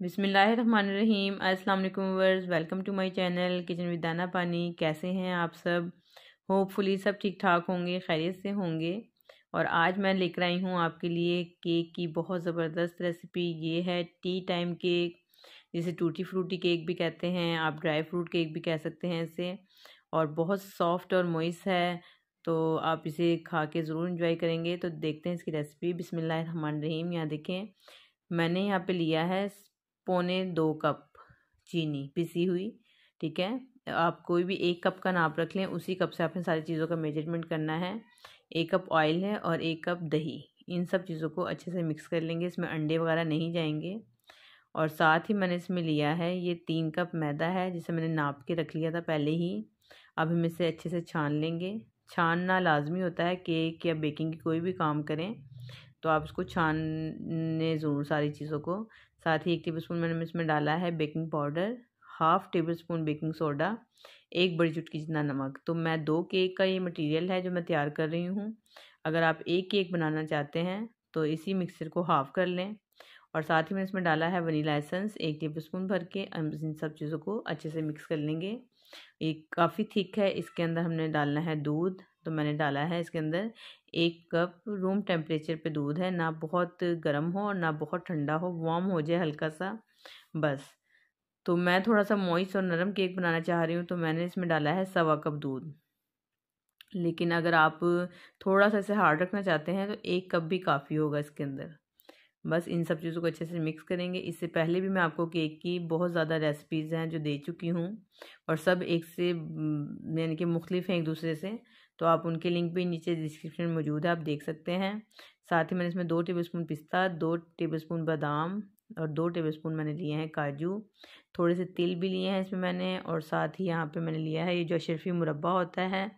बिस्मिल्लाहिर्रहमानिर्रहीम। अस्सलाम वालेकुम viewers, welcome to my channel kitchen with Dana Pani. कैसे हैं आप सब? होपफुली सब ठीक ठाक होंगे, खैरियत से होंगे। और आज मैं लेकर आई हूँ आपके लिए केक की बहुत ज़बरदस्त रेसिपी। ये है टी टाइम केक, जिसे टूटी फ्रूटी केक भी कहते हैं, आप ड्राई फ्रूट केक भी कह सकते हैं इसे। और बहुत सॉफ्ट और मॉइस्ट है, तो आप इसे खा के ज़रूर इंजॉय करेंगे। तो देखते हैं इसकी रेसिपी। बिस्मिल्लाहिर्रहमानिर्रहीम। यहाँ देखें, मैंने यहाँ पे लिया है 1.25 कप चीनी पिसी हुई। ठीक है, आप कोई भी 1 कप का नाप रख लें, उसी कप से आपने सारी चीज़ों का मेजरमेंट करना है। 1 कप ऑयल है और 1 कप दही। इन सब चीज़ों को अच्छे से मिक्स कर लेंगे, इसमें अंडे वगैरह नहीं जाएंगे। और साथ ही मैंने इसमें लिया है ये 3 कप मैदा है, जिसे मैंने नाप के रख लिया था पहले ही। अब हम इसे अच्छे से छान लेंगे। छानना लाजमी होता है, केक या बेकिंग की कोई भी काम करें तो आप इसको छानने ज़रूर सारी चीज़ों को। साथ ही 1 टेबलस्पून मैंने इसमें डाला है baking powder, 1/2 tablespoon baking soda, 1 बड़ी चुटकी जितना नमक। तो मैं 2 केक का ये मटेरियल है जो मैं तैयार कर रही हूँ। अगर आप 1 केक बनाना चाहते हैं तो इसी मिक्सचर को हाफ़ कर लें। और साथ ही मैंने इसमें डाला है वनीला एसेंस 1 टेबलस्पून भर के। हम इन सब चीज़ों को अच्छे से मिक्स कर लेंगे। ये काफ़ी थिक है, इसके अंदर हमने डालना है दूध। तो मैंने डाला है इसके अंदर 1 कप रूम टेम्परेचर पे दूध है, ना बहुत गर्म हो और ना बहुत ठंडा हो, वार्म हो जाए हल्का सा बस। तो मैं थोड़ा सा मॉइस्ट और नरम केक बनाना चाह रही हूँ, तो मैंने इसमें डाला है 1.25 कप दूध। लेकिन अगर आप थोड़ा सा इसे हार्ड रखना चाहते हैं तो 1 कप भी काफ़ी होगा इसके अंदर। बस इन सब चीज़ों को अच्छे से मिक्स करेंगे। इससे पहले भी मैं आपको केक की बहुत ज़्यादा रेसिपीज़ हैं जो दे चुकी हूँ, और सब एक से यानी कि मुख्तलिफ हैं एक दूसरे से। तो आप उनके लिंक भी नीचे डिस्क्रिप्शन में मौजूद है, आप देख सकते हैं। साथ ही मैंने इसमें 2 टेबलस्पून पिस्ता, 2 टेबलस्पून बादाम और 2 टेबलस्पून मैंने लिए हैं काजू। थोड़े से तिल भी लिए हैं इसमें मैंने। और साथ ही यहाँ पे मैंने लिया है ये जो अशरफी मुरब्बा होता है,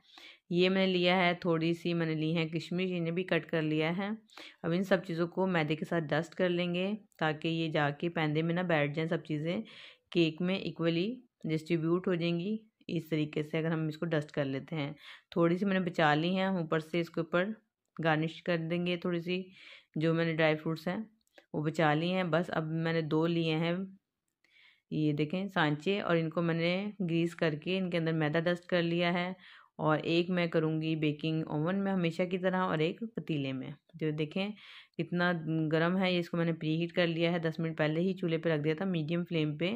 ये मैंने लिया है। थोड़ी सी मैंने ली है किशमिश, इन्हें भी कट कर लिया है। अब इन सब चीज़ों को मैदे के साथ डस्ट कर लेंगे, ताकि ये जाके पैंदे में ना बैठ जाएं, सब चीज़ें केक में इक्वली डिस्ट्रीब्यूट हो जाएंगी। इस तरीके से अगर हम इसको डस्ट कर लेते हैं, थोड़ी सी मैंने बचा ली हैं, ऊपर से इसके ऊपर गार्निश कर देंगे। थोड़ी सी जो मैंने ड्राई फ्रूट्स हैं वो बचा ली हैं। बस अब मैंने 2 लिए हैं, ये देखें सांचे, और इनको मैंने ग्रीस करके इनके अंदर मैदा डस्ट कर लिया है। और एक मैं करूँगी बेकिंग ओवन में हमेशा की तरह, और एक पतीले में। जो देखें कितना गर्म है ये, इसको मैंने प्री हीट कर लिया है। 10 मिनट पहले ही चूल्हे पे रख दिया था मीडियम फ्लेम पे।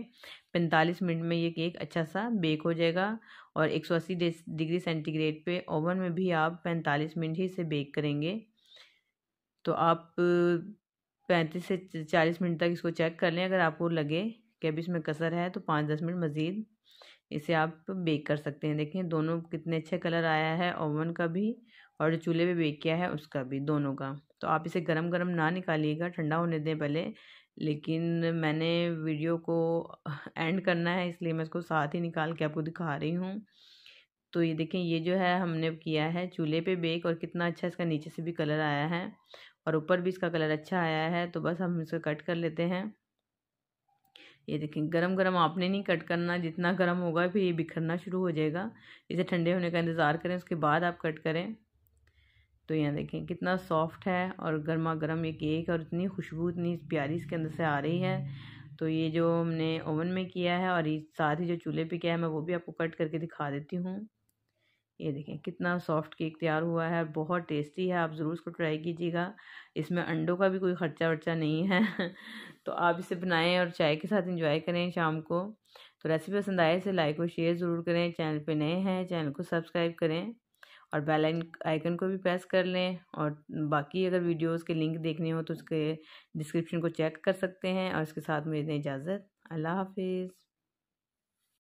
45 मिनट में ये केक अच्छा सा बेक हो जाएगा। और 180 डिग्री सेंटीग्रेड पे ओवन में भी आप 45 मिनट ही इसे बेक करेंगे। तो आप 35 से 40 मिनट तक इसको चेक कर लें। अगर आपको लगे कि अभी इसमें कसर है तो 5-10 मिनट मज़ीद इसे आप बेक कर सकते हैं। देखें दोनों कितने अच्छे कलर आया है, ओवन का भी और जो चूल्हे पे बेक किया है उसका भी, दोनों का। तो आप इसे गरम गरम ना निकालिएगा, ठंडा होने दें पहले। लेकिन मैंने वीडियो को एंड करना है, इसलिए मैं इसको साथ ही निकाल के आपको दिखा रही हूँ। तो ये देखें, ये जो है हमने किया है चूल्हे पे बेक, और कितना अच्छा इसका नीचे से भी कलर आया है और ऊपर भी इसका कलर अच्छा आया है। तो बस हम इसको कट कर लेते हैं। ये देखें गरम गरम आपने नहीं कट करना, जितना गरम होगा फिर ये बिखरना शुरू हो जाएगा। इसे ठंडे होने का इंतज़ार करें, उसके बाद आप कट करें। तो यहाँ देखें कितना सॉफ्ट है और गर्मा गर्म ये केक, और इतनी खुशबू इतनी प्यारी इसके अंदर से आ रही है। तो ये जो हमने ओवन में किया है और ये साथ ही जो चूल्हे पे किया है, मैं वो भी आपको कट करके दिखा देती हूँ। ये देखें कितना सॉफ्ट केक तैयार हुआ है और बहुत टेस्टी है। आप ज़रूर इसको ट्राई कीजिएगा। इसमें अंडों का भी कोई खर्चा वर्चा नहीं है तो आप इसे बनाएं और चाय के साथ इंजॉय करें शाम को। तो रेसिपी पसंद आए इसे लाइक और शेयर ज़रूर करें। चैनल पे नए हैं चैनल को सब्सक्राइब करें और बेल आइकन को भी प्रेस कर लें। और बाकी अगर वीडियोज़ के लिंक देखने हो तो उसके डिस्क्रिप्शन को चेक कर सकते हैं। और इसके साथ मुझे दें इजाज़त। अल्लाह हाफिज़।